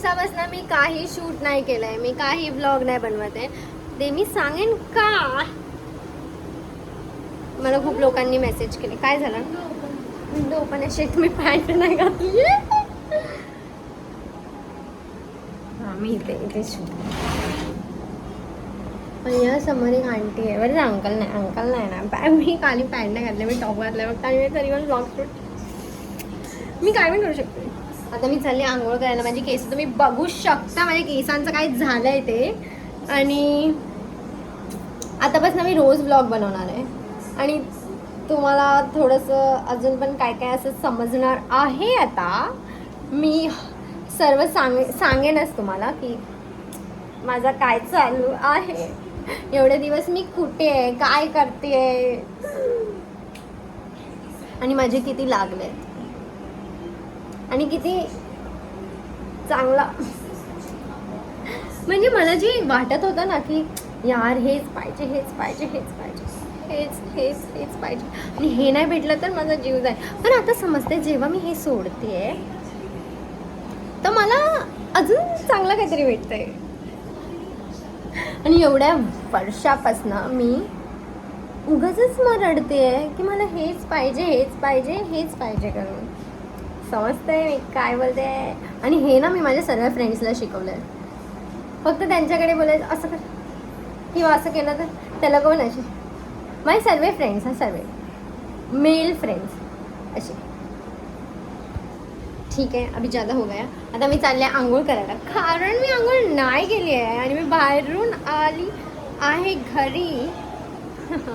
दिवसापासून मी काही शूट नाही केलंय, मी काही व्लॉग नाही बनवत आहे. ते मी सांगेन का. मला खूप लोकांनी मेसेज केले. काय झालं? विंडो ओपन आहे. शेट, मी पॅन्ट नाही घातली. हा, मी इथे पण या समोर एक आंटी आहे. बरं, अंकल नाही ना. मी खाली पॅन्ट नाही घातले, मी टॉप घातले फक्त. आणि मी तरी पण ब्लॉग शूट मी काय पण करू शकते. आता मी चालली आंघोळ करायला. माझी केस तुम्ही बघू शकता, माझ्या केसांचं काय झालंय ते. आणि आतापासून मी रोज ब्लॉग बनवणार आहे. आणि तुम्हाला थोडंसं अजून पण काय काय असं समजणार आहे. आता मी सर्व सांगेनच तुम्हाला की माझा काय चालू आहे. एवढे दिवस मी कुठे आहे, काय करते आणि माझे किती लागले आणि किती चांगला. म्हणजे मला जे वाटत होतं ना की यार हेच पाहिजे आणि हे नाही भेटलं तर माझा जीव जाईल. पण आता समजते जेव्हा मी हे सोडते तर मला अजून चांगलं काहीतरी भेटतंय. आणि एवढ्या वर्षापासनं मी उगाचच रडते की मला हेच पाहिजे करून. समजतंय मी काय बोलते. आणि हे ना मी माझ्या सर्व फ्रेंड्सला शिकवलंय. फक्त त्यांच्याकडे बोलायचं असं कर किंवा असं केलं तर त्याला कोण असे. माझे सर्व फ्रेंड्स सर्व मेल फ्रेंड्स असे. ठीक आहे, अभी ज़्यादा हो गया. आता मी चालले आंघोळ करायला, कारण मी आंघोळ नाही केली आहे आणि मी बाहेरून आली आहे घरी.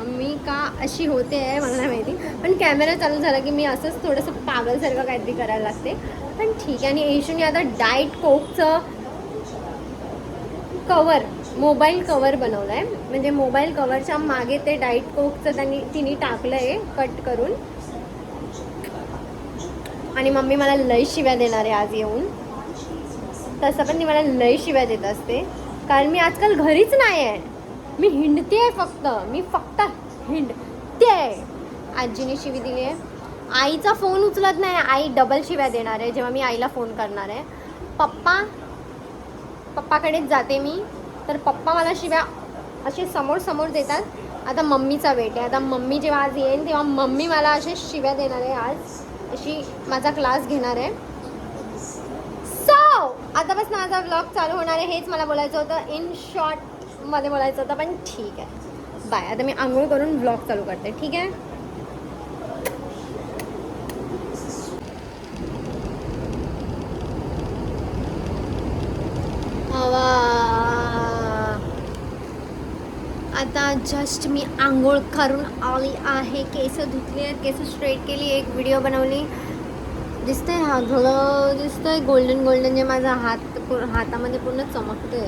मी का अशी होते आहे मला नाही माहिती. पण कॅमेरा चालू झाला की मी असंच थोडंसं पागलसारखं काहीतरी करायला लागते. पण ठीक आहे. आणि येशूने आता डाएट कोकचं कवर, मोबाईल कवर बनवलं आहे. म्हणजे मोबाईल कवरच्या मागे ते डाएट कोकचं तिने टाकलं आहे कट करून. आणि मम्मी मला लय शिव्या देणार आहे आज येऊन. तसं पण ती मला लय शिव्या देत असते, कारण मी आजकाल घरीच नाही आहे. मी हिंडते आहे फक्त. हिंडते आहे. आजीने शिवी दिली आहे. आईचा फोन उचलत नाही. आई डबल शिव्या देणार आहे जेव्हा मी आईला फोन करणार आहे. पप्पाकडेच जाते मी, तर पप्पा मला शिव्या असे समोर देतात. आता मम्मीचा वेट आहे. आता मम्मी जेव्हा आज येईल तेव्हा मम्मी मला असे शिव्या देणार आहे. आज अशी माझा क्लास घेणार आहे. सो आतापासून माझा व्लॉग चालू होणार आहे. हेच मला बोलायचं होतं. इन शॉर्टमध्ये बोलायचं होतं. पण ठीक आहे, बाय. आता मी आंघोळ करून व्लॉग चालू करते. ठीक आहे. आता जस्ट मी आंघोळ करून आली आहे. केस धुतली आहेत, केस स्ट्रेट केली, एक व्हिडिओ बनवली. दिसतंय हा घोळं दिसतंय गोल्डन जे माझा हातामध्ये पूर्ण चमकते.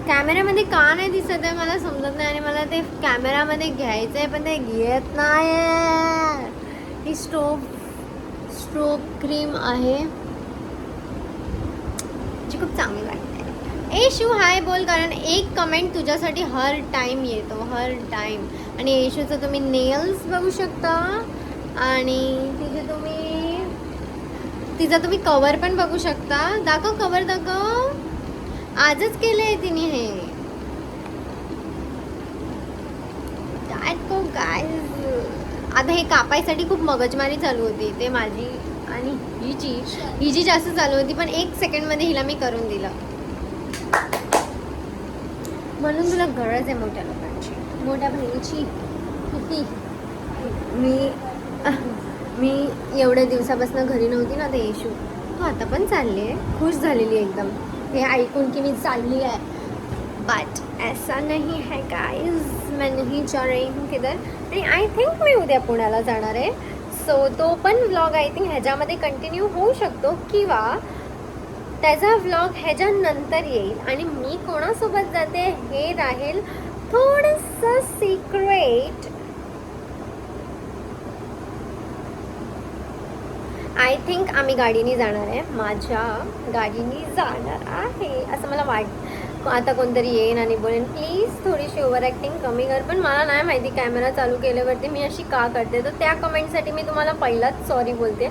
कॅमेऱ्यामध्ये का नाही दिसत आहे मला समजत नाही. आणि मला ते कॅमेरामध्ये घ्यायचं आहे पण ते घेत नाही. ही स्ट्रोब क्रीम आहे जी खूप चांगली वाटते. येशू हाय बोल, कारण एक कमेंट तुझ्यासाठी हर टाइम येतो, हर टाइम. आणि येशूचं तुम्ही नेल्स बघू शकता आणि तिचा तुम्ही कवर पण बघू शकता. दाखव कवर, दाखव. आजच केलंय तिने हे. आता हे कापायसाठी खूप मगजमारी चालू होती. ते माझी आणि हिची जास्त चालू होती. पण 1 सेकंडमध्ये हिला मी करून दिलं. म्हणून तुला गरज आहे मोठ्या लोकांची, मोठ्या बहिणीची. किती मी एवढ्या दिवसापासून घरी नव्हती ना. ते येशू तू आता पण चालली आहे, खुश झालेली एकदम हे ऐकून की मी चालली आहे. बट ऐसा नहीं है गाइस, मैं नहीं जा रही हूँ किधर. आणि आय थिंक मी उद्या पुण्याला जाणार आहे. सो तो पण व्लॉग आय थिंक ह्याच्यामध्ये कंटिन्यू होऊ शकतो किंवा त्याचा व्लॉग ह्याच्यानंतर येईल. आणि मी कोणासोबत जाते हे राहील थोडंसं सिक्रेट. आय थिंक आम्ही गाडीने जाणार आहे. माझ्या गाडीने जाणार आहे असं मला आता कोणतरी येईन आणि बोलेन प्लीज थोडीशी ओव्हर ॲक्टिंग कमी कर. पण मला नाही माहिती कॅमेरा चालू केल्यावरती मी अशी का करते. तर त्या कमेंटसाठी मी तुम्हाला पहिलाच सॉरी बोलते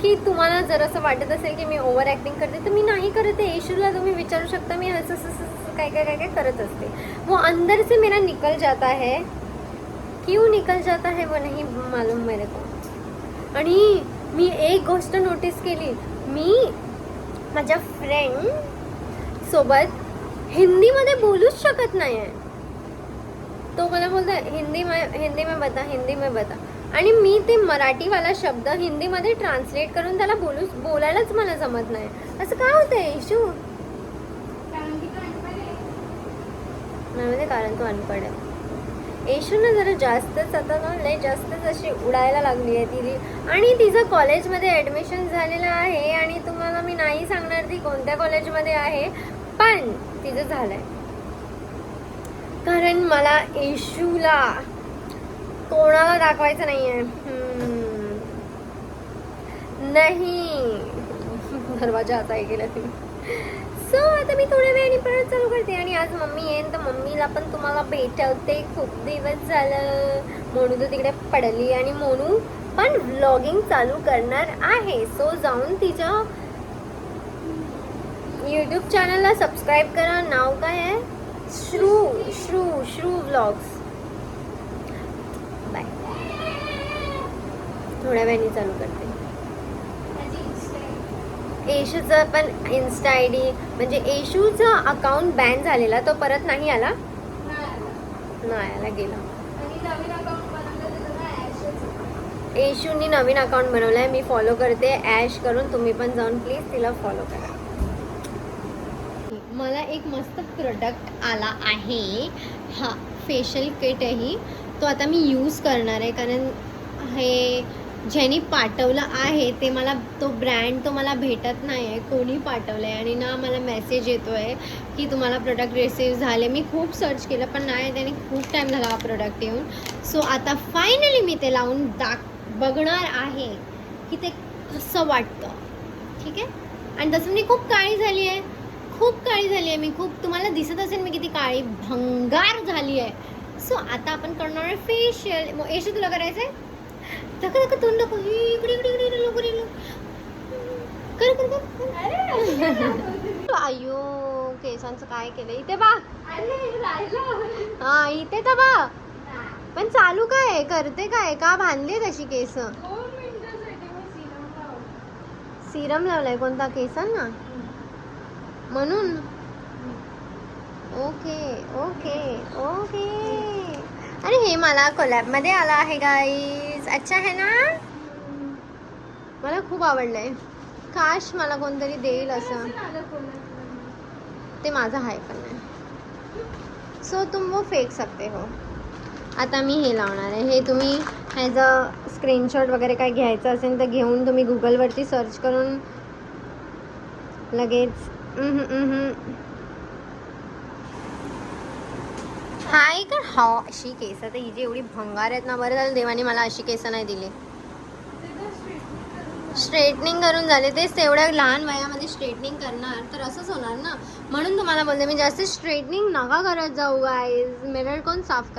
की तुम्हाला जर असं वाटत असेल की मी ओव्हर ॲक्टिंग करते तर मी नाही करत आहे. येशूला तुम्ही विचारू शकता, मी असं असं काय काय काय काय करत असते. वो अंदर से मेरा निकल जाता है, क्यों निकल जाता है वो नहीं मालूम मेरे को. आणि मी एक गोष्ट नोटीस केली, मी माझ्या फ्रेंड सोबत हिंदीमध्ये बोलूच शकत नाही आहे. तो मला बोलतो हिंदी में बता आणि मी ते मराठीवाला शब्द हिंदीमध्ये ट्रान्सलेट करून त्याला बोलायलाच मला जमत नाही. असं काय होतंय इशू? कारण तो अनपढ आहे. येशूनं जरा जास्तच आता ना लय जास्तच अशी उडायला लागली आहे ती. आणि तिचं कॉलेजमध्ये ॲडमिशन झालेलं आहे आणि तुम्हाला मी नाही सांगणार ती कोणत्या कॉलेजमध्ये आहे, पण तिचं झालंय. कारण मला येशूला कोणाला दाखवायचं नाहीये. नाही दरवाजा आता गेला तुम्ही. सो आता मी थोड्या वेळाने परत चालू करते आणि आज मम्मी येईन तर मम्मीला पण तुम्हाला भेटवते. खूप दिवस झालं. मोनू तर तिकडे पडली आणि मोनू पण व्लॉगिंग चालू करणार आहे. सो जाऊन तिच्या यूट्यूब चॅनलला सबस्क्राईब करा. नाव काय आहे? श्रू व्लॉग्स. बाय. थोड्या वेळाने चालू करते. येशूचं पण इन्स्टा आय डी म्हणजे येशूचा अकाउंट बॅन झालेला, तो परत नाही आला. गेला. येशूनी नवीन अकाउंट बनवलाय, मी फॉलो करते ॲश करून. तुम्ही पण जाऊन प्लीज तिला फॉलो करा. मला एक मस्त प्रोडक्ट आला आहे, हा फेशियल किट आहे. तो आता मी यूज करणार आहे कारण हे ज्यांनी पाठवलं आहे ते मला तो ब्रँड तो मला भेटत नाही आहे. कोणी पाठवलं आहे आणि ना मला मेसेज येतो आहे की तुम्हाला प्रोडक्ट रिसीव झाले. मी खूप सर्च केलं पण नाही, त्याने खूप टाईम झाला हा प्रोडक्ट येऊन. सो आता फायनली मी ते लावून बघणार आहे की ते कसं वाटतं. ठीक आहे. आणि तसं मी खूप काळी झाली आहे, मी खूप. तुम्हाला दिसत असेल मी किती काळी भंगार झाली आहे. सो आता आपण करणार आहे फेशियल. येशू तुला करायचं आहे? धक्का तोंड नको. अयो केसांचं काय केलं इथे बा. हा इथे तर बा. पण चालू काय करते काय? का बांधले तशी केस? सिरम लावलाय कोणता केसांना म्हणून? Okay okay okay. अरे हे मला कोलॅबमध्ये आला आहे गाईज. अच्छा आहे ना? मला खूप आवडलंय. काश मला कोणतरी देईल असं. ते माझं आहे पण नाही. सो तुम वो फेक सकते हो. आता मी हे लावणार आहे. हे तुम्ही ह्याचं स्क्रीनशॉट वगैरे काय घ्यायचं असेल तर घेऊन तुम्ही गुगलवरती सर्च करून लगेच हाय का. हा अशी केस तर ही जी एवढी भंगार आहेत ना. बरं झालं देवाने मला अशी केस नाही दिली. स्ट्रेटनिंग करून झाले. तेच तेवढ्या लहान वयामध्ये स्ट्रेटनिंग करणार तर असंच होणार ना. म्हणून तुम्हाला बोलते मी जास्त स्ट्रेटनिंग नका करत जाऊ गाईज. मिरर कोण साफ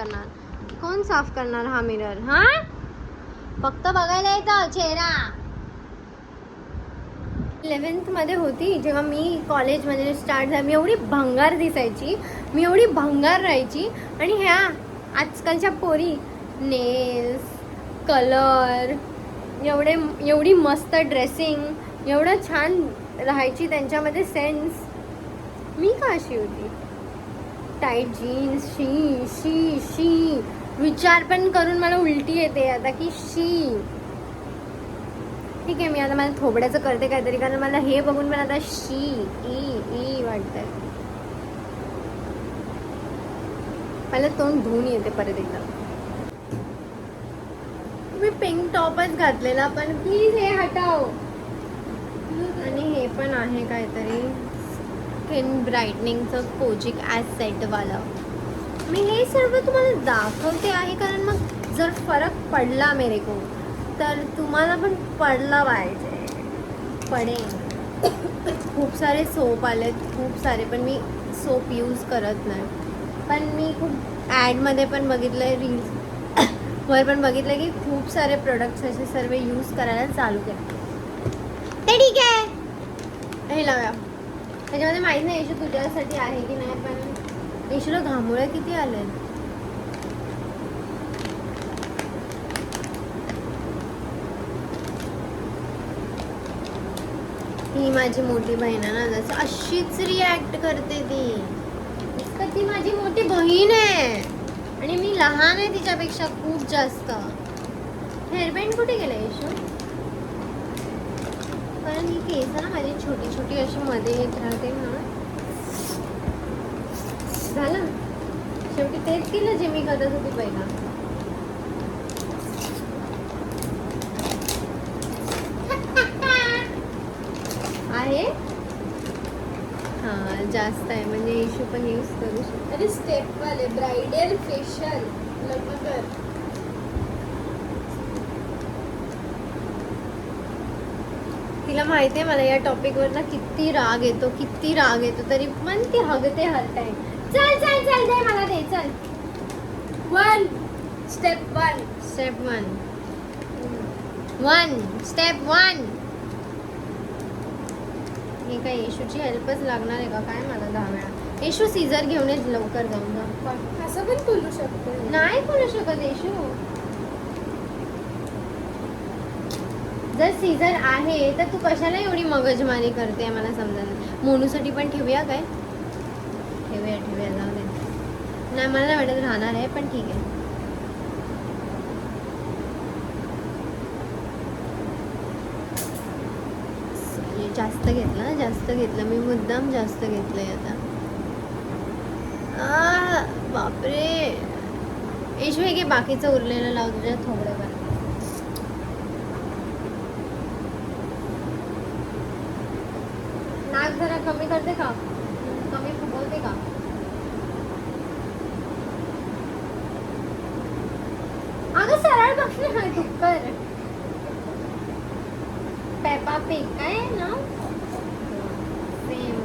करणार हा मिरर? हा फक्त बघायला येतं चेहरा. 11th मध्ये होती जेव्हा मी कॉलेजमध्ये स्टार्ट झाली. मी एवढी भंगार दिसायची, मी एवढी भंगार राहायची. आणि ह्या आजकालच्या पोरी नेल्स कलर एवढी मस्त ड्रेसिंग एवढं छान राहायची त्यांच्यामध्ये सेन्स. मी का अशी होती? Tight jeans. शी विचार पण करून मला उलटी येते आता की शी. ठीक आहे मी आता माझ्या थोबड्याचं करते काहीतरी कारण मला हे बघून पण आता शी ई वाटतंय. मला तोंड धुवून येते परत एकदा. मी पिंक टॉपच घातलेला पण प्लीज हे हटाव. आणि हे पण आहे काहीतरी स्किन ब्राईटनिंगचं कोजिक ॲसेटवालं. मी हे सर्व तुम्हाला दाखवते आहे कारण मग जर फरक पडला मेरे को तर तुम्हाला पण पडला पाहिजे. खूप सारे सोप आलेत खूप सारे पण मी सोप यूज करत नाही. पण मी खूप ॲडमध्ये पण बघितलं आहे रील्स वर पण बघितलं की खूप सारे प्रोडक्ट्स असे सर्व यूज करायला चालू केले. ते ठीक आहे. हे लावूया. त्याच्यामध्ये माहित नाही येशू तुझ्यासाठी आहे की नाही, पण येशूला घामोळ्या किती आले. ही माझी मोठी बहीण आहे ना, जसं अशीच रिॲक्ट करते ती माझी मोठी बहीण आहे आणि मी लहान आहे तिच्यापेक्षा खूप जास्त. हेअरबँड कुठे गेलं येशू? कारण ही केस ना माझी छोटी छोटी अशी मध्ये येत राहते ना. झालं शेवटी तेच केलं जे मी करत होती पहिला. आहे हा जास्त आहे म्हणजे इशू पण यूज करू शकतो. अरे स्टेप वाले ब्राइडल फेशियल लग्न कर. तिला माहिती आहे मला या टॉपिक वर ना किती राग येतो तरी पण ती हगते हर टाइम. चल चल चल दे मला दे चल. Step one step one. हे काय येशूची हेल्पच लागणार आहे का काय मला 10 वेळा. येशू सीझर घेऊन ये लवकर जाऊन जा. असं पण बोलू शकतो. नाही बोलू शकत येशू. जर सीझर आहे तर तू कशाला एवढी मगजमारी करते मला समजत. मोनूसाठी पण ठेवूया काय? ठेवूया जाऊ दे. नाही मला नाही वाटत राहणार आहे पण ठीक आहे. जास्त घेतलं मी मुद्दाम जास्त घेतलंय आता. बापरे येशू हे घे बाकीचं उरलेलं लाव तुझ्या थोबड्यावर. नाक जरा कमी करते का? कमी फुगवते का? अगं सरळ बघ ना डुक्कर. पेपा पिग काय ना सेम.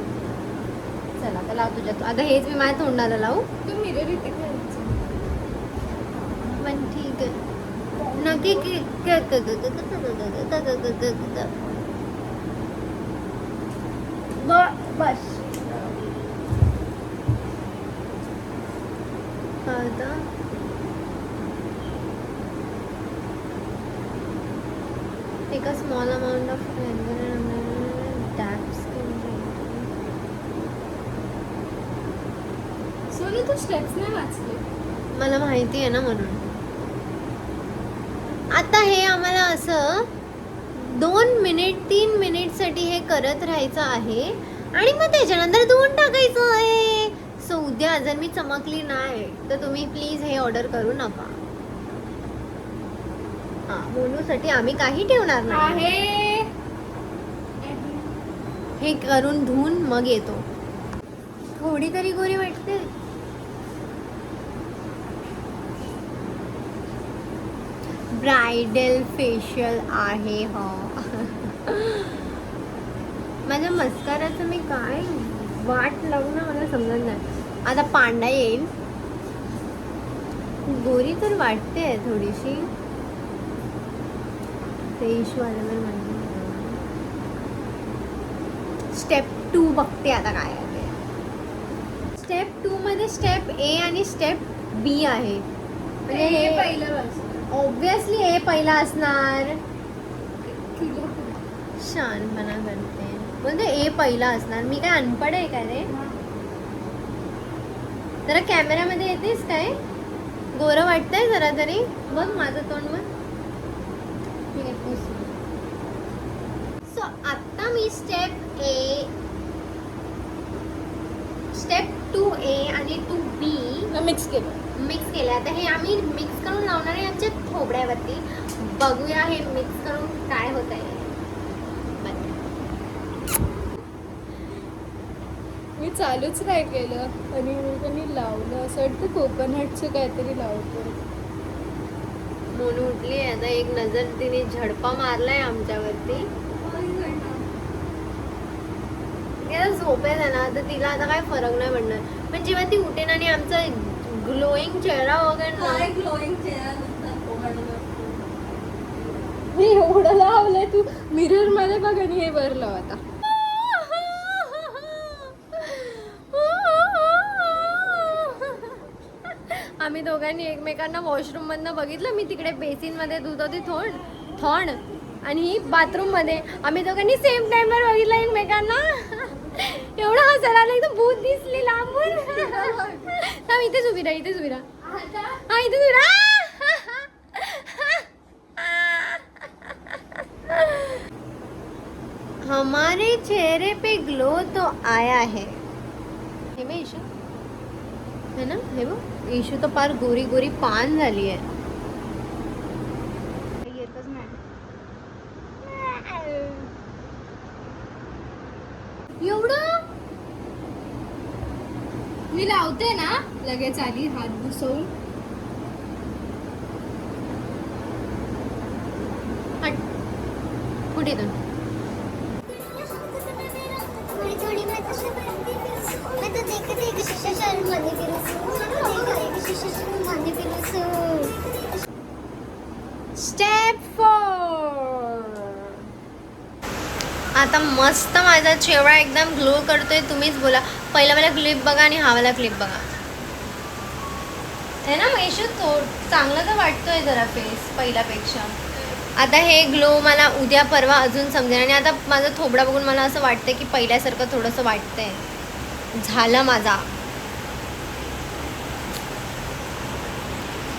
चला आता लाव तुझ्या. आता हेच मी माझ्या तोंडाला लावू. तू मिरर इथे घ्यायचं. पण ठीक आहे नक्की बस. आता take a small amount of cleanser and dab skin. Sonu तू स्टेप्स नाही वाचले. मला माहिती आहे ना म्हणून. आता हे आम्हाला असं 2 मिनिट 3 मिनिटसाठी हे करत राहायचं आहे आणि मग त्याच्यानंतर धुवून टाकायचं आहे. सो उद्या जर मी चमकली नाही तर तुम्ही प्लीज हे ऑर्डर करू नका. हा मोनूसाठी आम्ही काही ठेवणार नाही. हे करून धुवून मग येतो. थोडी तरी गोरी वाटते. ब्रायडल फेशियल आहे हा. माझ्या मस्काराचं मी काय वाट लावू ना मला समजत नाही. आता पांडा येईल. गोरी तर वाटते थोडीशी. ते इशू आल्यावर म्हणते. स्टेप 2 बघते आता काय आहे. स्टेप 2 मध्ये स्टेप ए आणि स्टेप बी आहे. म्हणजे हे हे पहिलं वाच. ऑब्विसली हे पहिला असणार. शानपणा करते बोलते ए पहिला असणार. मी काय अनपढ आहे काय रे? जरा कॅमेऱ्यामध्ये येतेस काय? गोरं वाटतंय जरा तरी. बघ माझं तोंड मग. सो आता मी स्टेप 2A आणि 2B मिक्स केलं. आता हे आम्ही मिक्स करून लावणार आहे आमच्या थोबड्यावरती. बघूया हे मिक्स करून काय होत आहे. मी चालूच नाही केलं आणि मी लावलं. असं वाटतं कोकोनटचं काहीतरी लावतो. मोनू उठली आता. एक नजर तिने झडपा मारलाय आमच्यावरती. झोपेत आहे ना तर तिला आता काय फरक नाही पडणार. पण जेव्हा ती उठेन आणि आमचा ग्लोईंग चेहरा वगैरे ग्लोईंग चेहरा मी एवढं लावलंय तू मिरर मध्ये बघ आणि हे वर लाव आता. आम्ही दोघांनी एकमेकांना वॉशरूम मधनं बघितलं. मी तिकडे बेसिन मध्ये धुत होती थोंड आणि ही बाथरूम मध्ये. आम्ही दोघांनी सेम टाइमवर बघितलं एकमेकांना. एवढं हसायला आलं, एकदम भूत दिसली लांबून. थांब, इथेच उभी राहा. हा, इथेच उभी राहा. हमारे चेहरे पे ग्लो तो आया है. हे बघ ईशू, है ना? हे बघ ईशू तर फार गोरी गोरी पान झाली आहे. येतच नाही. एवढं मी लावते ना लगेच आली हात घुसवून. हट कुठे तू? स्टेप 4. आता मस्त माझा चेहरा एकदम ग्लो करतोय. तुम्हीच बोला. पहिला मला क्लिप बघा आणि हा वाला क्लिप बघा. है ना महेश? तो चांगला तर वाटतोय जरा फेस पहिल्यापेक्षा. आता हे ग्लो मला उद्या परवा अजून समजेल. आणि आता माझा थोबडा बघून मला असं वाटतं की पहिल्यासारखं थोडंसं वाटतंय. झालं माझा